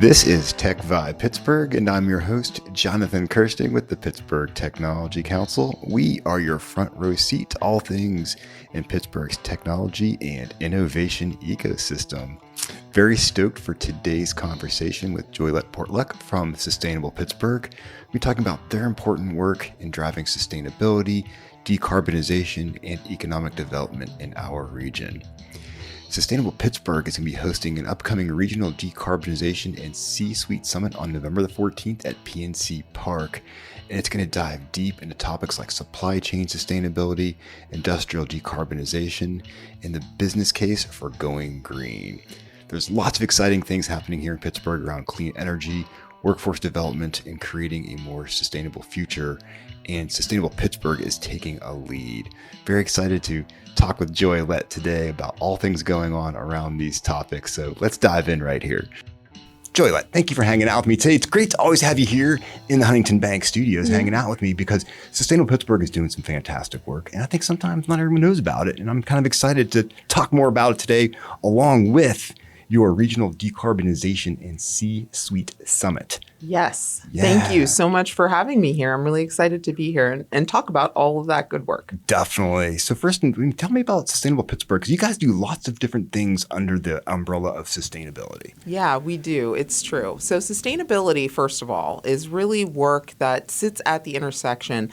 This is TechVibe Pittsburgh, and I'm your host, Jonathan Kirsting with the Pittsburgh Technology Council. We are your front row seat to all things in Pittsburgh's technology and innovation ecosystem. Very stoked for today's conversation with Joylette Portlock from Sustainable Pittsburgh. We're talking about their important work in driving sustainability, decarbonization, and economic development in our region. Sustainable Pittsburgh is going to be hosting an upcoming regional decarbonization and C-suite summit on November the 14th at PNC Park. And it's going to dive deep into topics like supply chain sustainability, industrial decarbonization, and the business case for going green. There's lots of exciting things happening here in Pittsburgh around clean energy, workforce development, and creating a more sustainable future. And Sustainable Pittsburgh is taking a lead. Very excited to talk with Joylette today about all things going on around these topics. So let's dive in right here. Joylette, thank you for hanging out with me today. It's great to always have you here in the Huntington Bank studios hanging out with me because Sustainable Pittsburgh is doing some fantastic work. And I think sometimes not everyone knows about it. And I'm kind of excited to talk more about it today along with your Regional Decarbonization and C-Suite Summit. Yes. Yeah. Thank you so much for having me here. I'm really excited to be here and talk about all of that good work. Definitely. So first, tell me about Sustainable Pittsburgh, because you guys do lots of different things under the umbrella of sustainability. Yeah, we do. It's true. So sustainability, first of all, is really work that sits at the intersection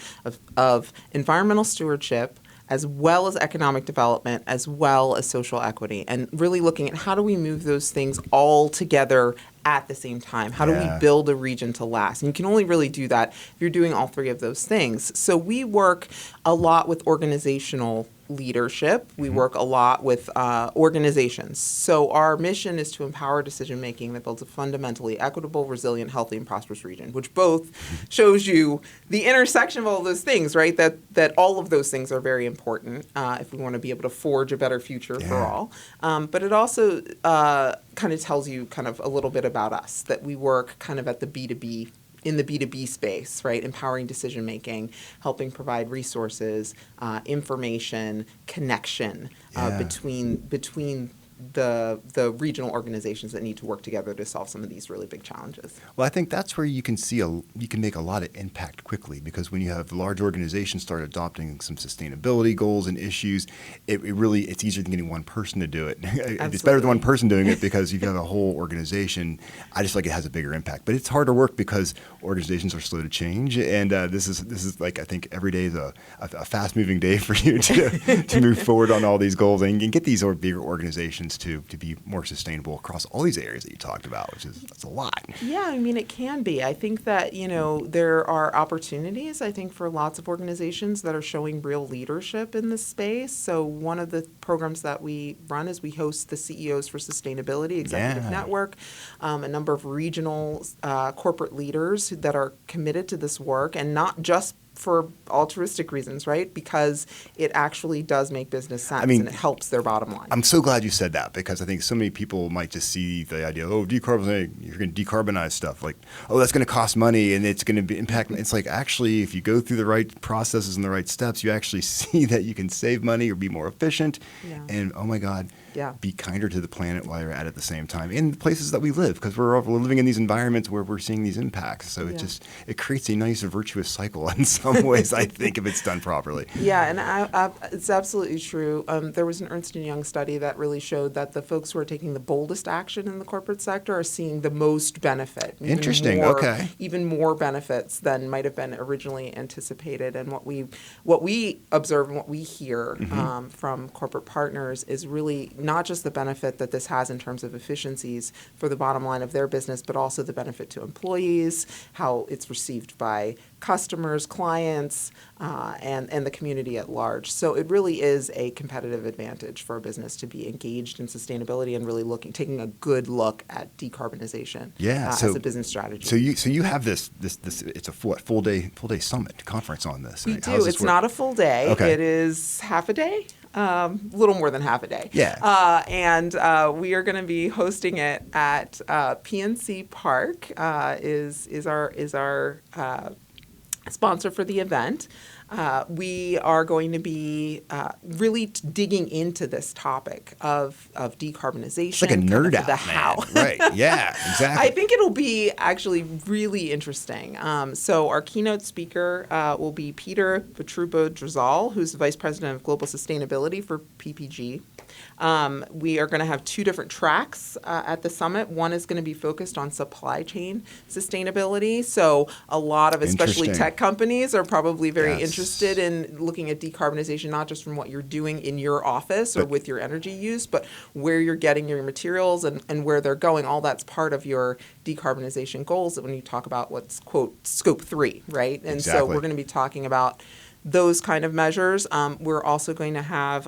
of environmental stewardship, as well as economic development, as well as social equity, and really looking at how do we move those things all together at the same time? How do we build a region to last? And you can only really do that if you're doing all three of those things. So we work a lot with organizational leadership. We work a lot with organizations. So our mission is to empower decision-making that builds a fundamentally equitable, resilient, healthy, and prosperous region, which both shows you the intersection of all those things, right? That all of those things are very important if we want to be able to forge a better future for all. But it also kind of tells you kind of a little bit about us, that we work kind of at the B2B in the B2B space, right? Empowering decision-making, helping provide resources, information, connection between the regional organizations that need to work together to solve some of these really big challenges. Well, I think that's where you can make a lot of impact quickly, because when you have large organizations start adopting some sustainability goals and issues, it's easier than getting one person to do it. It's better than one person doing it because if you have a whole organization, I just feel like it has a bigger impact. But it's harder work because organizations are slow to change, and this is like, I think every day is a fast-moving day for you to move forward on all these goals and get these bigger organizations to be more sustainable across all these areas that you talked about, that's a lot. Yeah, I mean, it can be. I think that, there are opportunities, I think, for lots of organizations that are showing real leadership in this space. So one of the programs that we run is we host the CEOs for Sustainability Executive Network, a number of regional corporate leaders that are committed to this work, and not just for altruistic reasons, right? Because it actually does make business sense, and it helps their bottom line. I'm so glad you said that, because I think so many people might just see the idea, you're going to decarbonize stuff. Like, that's going to cost money and it's going to be impact. It's like, actually, if you go through the right processes and the right steps, you actually see that you can save money or be more efficient. Yeah. And, oh my God, be kinder to the planet while you're at the same time in the places that we live, because we're living in these environments where we're seeing these impacts. So it creates a nice virtuous cycle in some ways, I think, if it's done properly. Yeah, and it's absolutely true. There was an Ernst & Young study that really showed that the folks who are taking the boldest action in the corporate sector are seeing the most benefit. Interesting. Even more benefits than might have been originally anticipated. And what we observe and what we hear from corporate partners is really not just the benefit that this has in terms of efficiencies for the bottom line of their business, but also the benefit to employees, how it's received by customers, clients, and the community at large. So it really is a competitive advantage for a business to be engaged in sustainability and really taking a good look at decarbonization as a business strategy. So you have this it's a full day summit conference on this. We do. It's not a full day. Okay. It is half a day. A little more than half a day. Yeah. And we are going to be hosting it at PNC Park is our sponsor for the event. We are going to be really digging into this topic of decarbonization. It's like a nerd out, the man. how. Right. Yeah, exactly. I think it'll be actually really interesting. So our keynote speaker will be Peter Vitruba-Drazal, who's the Vice President of Global Sustainability for PPG. We are going to have two different tracks at the summit. One is going to be focused on supply chain sustainability. So a lot of, especially tech companies, are probably very interested in looking at decarbonization, not just from what you're doing in your office or with your energy use, but where you're getting your materials and where they're going. All that's part of your decarbonization goals when you talk about what's, quote, scope 3, right? And so we're going to be talking about those kind of measures. We're also going to have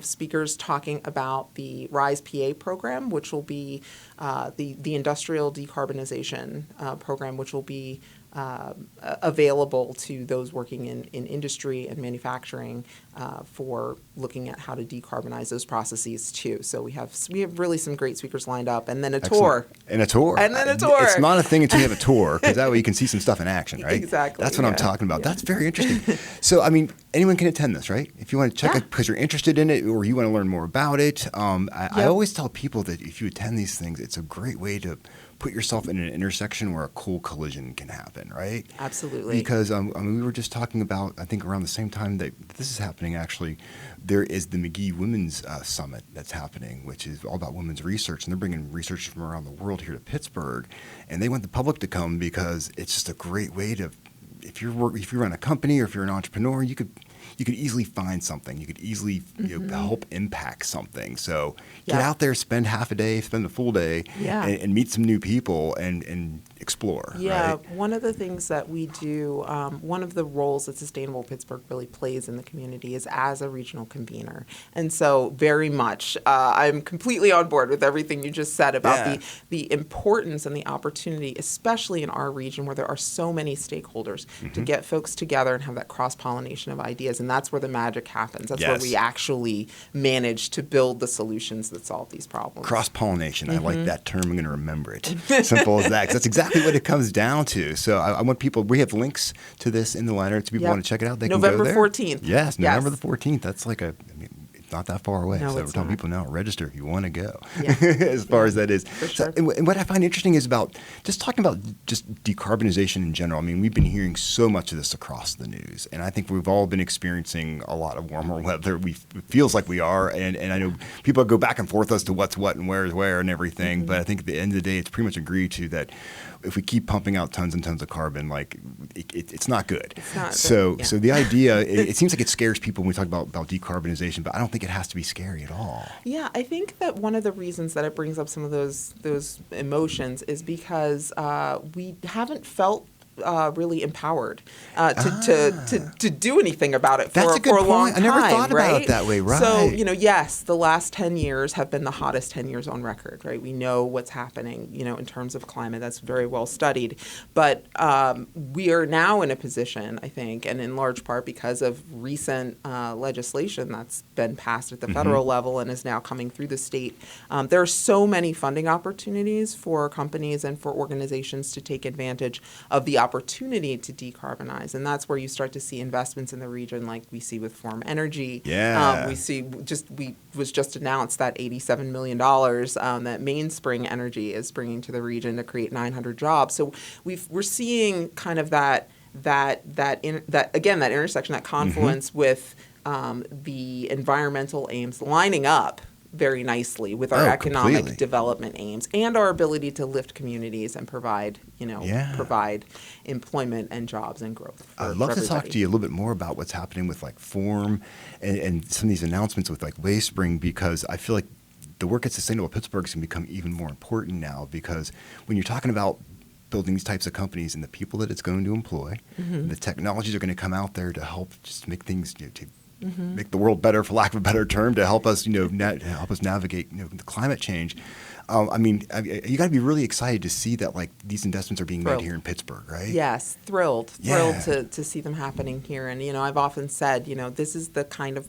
speakers talking about the RISE PA program, which will be the industrial decarbonization program, which will be available to those working in industry and manufacturing for looking at how to decarbonize those processes too. So we have really some great speakers lined up, and then a tour. And a tour. It's not a thing until you have a tour, because that way you can see some stuff in action, right? Exactly. That's what I'm talking about. Yeah. That's very interesting. So, I mean, anyone can attend this, right? If you want to check it because you're interested in it or you want to learn more about it. I always tell people that if you attend these things, it's a great way to put yourself in an intersection where a cool collision can happen, right? Absolutely. Because we were just talking about, I think around the same time that this is happening, actually, there is the McGee Women's Summit that's happening, which is all about women's research, and they're bringing research from around the world here to Pittsburgh, and they want the public to come because it's just a great way to, if you run a company or if you're an entrepreneur, you could easily find something. You could easily help impact something. So get out there, spend half a day, spend a full day, and meet some new people and explore. Yeah, right? One of the things that we do, one of the roles that Sustainable Pittsburgh really plays in the community is as a regional convener. And so very much, I'm completely on board with everything you just said about the importance and the opportunity, especially in our region where there are so many stakeholders, to get folks together and have that cross-pollination of ideas. And that's where the magic happens. That's where we actually manage to build the solutions that solve these problems. Cross-pollination. I like that term. I'm going to remember it. Simple as that. 'Cause that's exactly what it comes down to. So I want people, we have links to this in the liner. So people want to check it out, they November can go there. 14th. Yes, November the 14th. That's like it's not that far away. No, so we're telling people now, register if you want to go, as far as that is. For sure. So, and what I find interesting is about just talking about just decarbonization in general. I mean, we've been hearing so much of this across the news, and I think we've all been experiencing a lot of warmer weather. It feels like we are, and I know people go back and forth as to what's what and where is where and everything, but I think at the end of the day, it's pretty much agreed to that if we keep pumping out tons and tons of carbon, like it's not good. It's not. So the idea, it seems like it scares people when we talk about decarbonization, but I don't think it has to be scary at all. Yeah, I think that one of the reasons that it brings up some of those emotions is because we haven't felt really empowered to do anything about it for a long time. I never thought about it that way, right? So, yes, the last 10 years have been the hottest 10 years on record, right? We know what's happening, in terms of climate. That's very well studied. But we are now in a position, I think, and in large part because of recent legislation that's been passed at the federal level and is now coming through the state. There are so many funding opportunities for companies and for organizations to take advantage of the opportunity to decarbonize, and that's where you start to see investments in the region, like we see with Form Energy. We was just announced that $87 million that Mainspring Energy is bringing to the region to create 900 jobs. So we're seeing kind of that intersection, that confluence with the environmental aims lining up very nicely with our economic development aims and our ability to lift communities and provide employment and jobs and growth. I'd love to talk to you a little bit more about what's happening with like Form and some of these announcements with like Wayspring, because I feel like the work at Sustainable Pittsburgh is going to become even more important now, because when you're talking about building these types of companies and the people that it's going to employ, the technologies are going to come out there to help just make things make the world better, for lack of a better term, to help us, help us navigate, the climate change. You got to be really excited to see that like these investments are being made here in Pittsburgh, right? Yes, thrilled to see them happening here. And I've often said, this is the kind of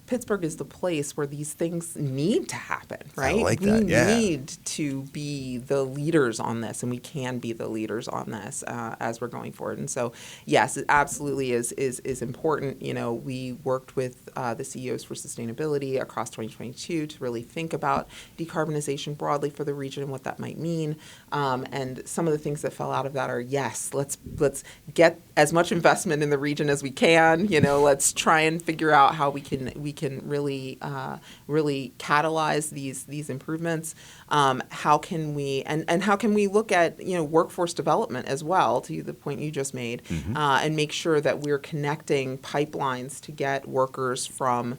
Pittsburgh is the place where these things need to happen, right? I like that. We Yeah. need to be the leaders on this, and we can be the leaders on this as we're going forward. And so, yes, it absolutely is important. We worked with the CEOs for sustainability across 2022 to really think about decarbonization broadly for the region and what that might mean. And some of the things that fell out of that are, yes, let's get as much investment in the region as we can. Let's try and figure out how we can really catalyze these improvements. How can we look at workforce development as well, to the point you just made, and make sure that we're connecting pipelines to get workers from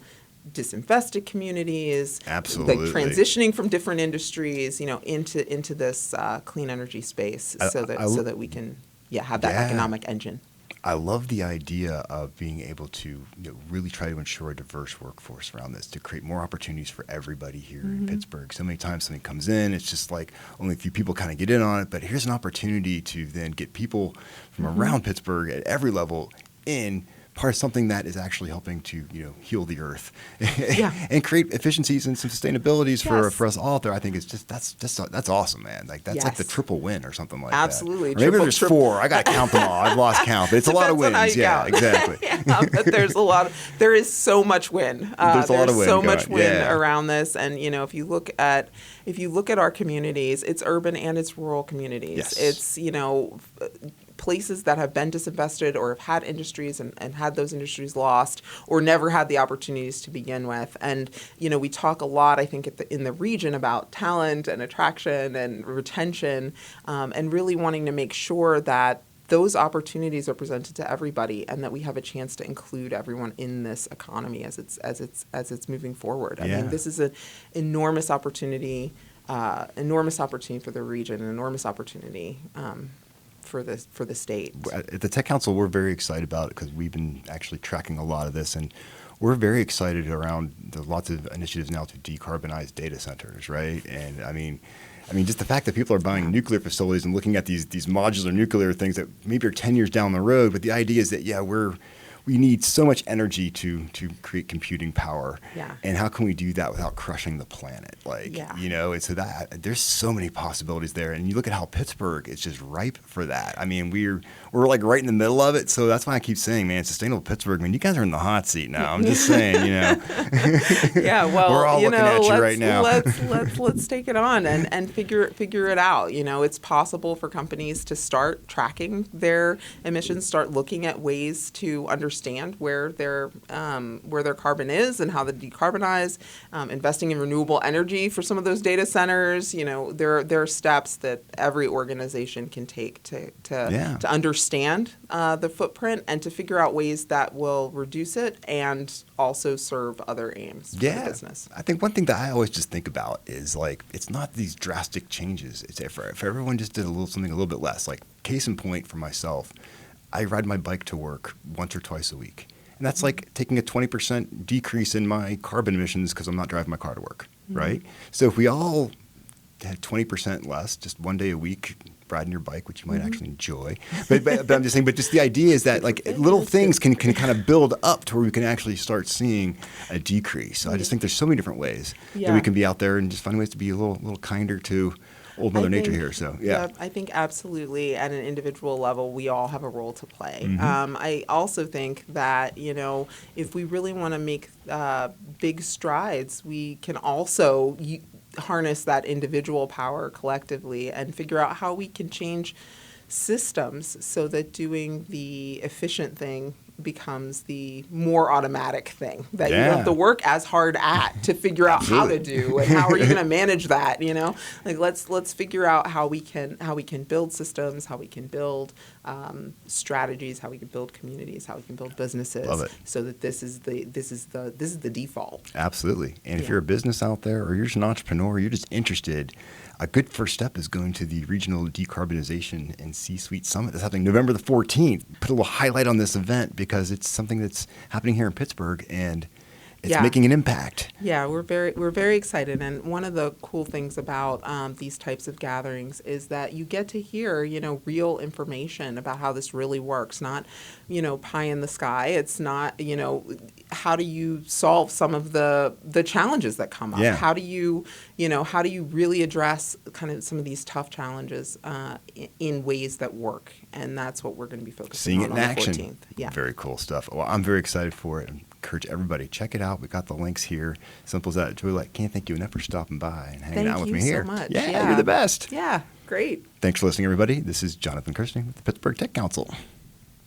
disinvested communities, absolutely, like transitioning from different industries, into this clean energy space, so that we can have that economic engine. I love the idea of being able to really try to ensure a diverse workforce around this, to create more opportunities for everybody here in Pittsburgh. So many times something comes in, it's just like only a few people kind of get in on it, but here's an opportunity to then get people from around Pittsburgh at every level in part of something that is actually helping to heal the earth and create efficiencies and some sustainabilities for us all out there. I think it's just that's awesome, man. Like that's like the triple win or something like absolutely. that. Or maybe there's four. I got to count them all. I've lost count. But it's a lot of wins. Yeah, exactly. But there is so much win. There's so much win around this. And if you look at our communities, it's urban and it's rural communities. Yes. It's places that have been disinvested or have had industries and had those industries lost or never had the opportunities to begin with. And, we talk a lot, I think, in the region about talent and attraction and retention, and really wanting to make sure that those opportunities are presented to everybody and that we have a chance to include everyone in this economy as it's moving forward. I mean, this is an enormous opportunity for the region, an enormous opportunity for the state. At the Tech Council, we're very excited about it because we've been actually tracking a lot of this, and we're very excited around the lots of initiatives now to decarbonize data centers, right? And I mean, just the fact that people are buying nuclear facilities and looking at these modular nuclear things that maybe are 10 years down the road, but the idea is that we need so much energy to create computing power. Yeah. And how can we do that without crushing the planet? And so that there's so many possibilities there. And you look at how Pittsburgh is just ripe for that. I mean, we're like right in the middle of it. So that's why I keep saying, man, Sustainable Pittsburgh, man, you guys are in the hot seat now. I'm just saying, Yeah, well, we're all looking at you right now. Let's take it on and figure it out. It's possible for companies to start tracking their emissions, start looking at ways to understand where their carbon is and how to decarbonize, investing in renewable energy for some of those data centers. There are steps that every organization can take to understand the footprint and to figure out ways that will reduce it and also serve other aims for the business. I think one thing that I always just think about is it's not these drastic changes. It's if everyone just did something a little bit less. Like case in point for myself, I ride my bike to work once or twice a week. And that's like taking a 20% decrease in my carbon emissions because I'm not driving my car to work, right? So if we all had 20% less, just one day a week, riding your bike, which you might actually enjoy. But I'm just saying, but just the idea is that little things can kind of build up to where we can actually start seeing a decrease. So I just think there's so many different ways that we can be out there and just find ways to be a little kinder to old Mother Nature here. So I think absolutely at an individual level we all have a role to play. I also think that if we really want to make big strides, we can also harness that individual power collectively and figure out how we can change systems so that doing the efficient thing becomes the more automatic thing that you don't have to work as hard at to figure out how to do, and how are you going to manage that? Let's figure out how we can build systems, how we can build strategies, how we can build communities, how we can build businesses, so that this is the default. Absolutely. And if you're a business out there, or you're just an entrepreneur, you're just interested, a good first step is going to the Regional Decarbonization and C-Suite Summit that's happening November the 14th. Put a little highlight on this event because it's something that's happening here in Pittsburgh, and it's making an impact. Yeah, we're very excited, and one of the cool things about these types of gatherings is that you get to hear, real information about how this really works. Not, pie in the sky. It's not, how do you solve some of the challenges that come up? Yeah. How do you really address kind of some of these tough challenges in ways that work? And that's what we're going to be focusing Seeing on it in the action. 14th. Yeah. Very cool stuff. Well, I'm very excited for it. I encourage everybody, check it out. We got the links here. Simple as that. Joylette, can't thank you enough for stopping by and hanging out with me here. Thank you so much. Yeah, you're the best. Yeah, great. Thanks for listening, everybody. This is Jonathan Kirsting with the Pittsburgh Tech Council.